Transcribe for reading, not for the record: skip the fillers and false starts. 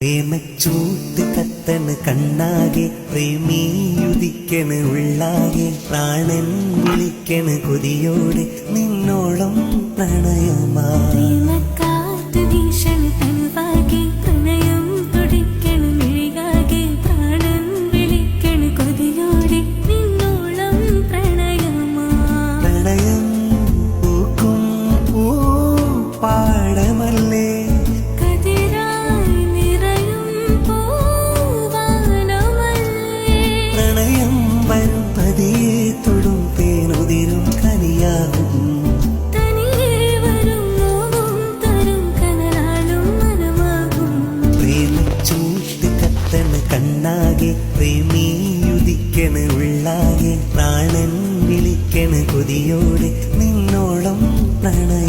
പ്രേമച്ചൂട്ട് കത്തണ് കണ്ണാകെ പ്രേമിയുദിക്കണ് ഉള്ളാകെ പ്രാണൻ വിളിക്കണ് കൊതിയോടെ നിന്നോളം പ്രണയമാ പ്രണയം പൂക്കും പൂ പാടമല്ലേ പ്രണയം വരും പതിയെ തൊടും തേനുതിരും കനിയാകും പ്രേമച്ചൂട്ട് കത്തണ് കണ്ണാകെ പ്രേമിയുദിക്കണ് ഉള്ളാകെ പ്രാണൻ വിളിക്കണ് കൊതിയോടെ നിന്നോളം പ്രണയം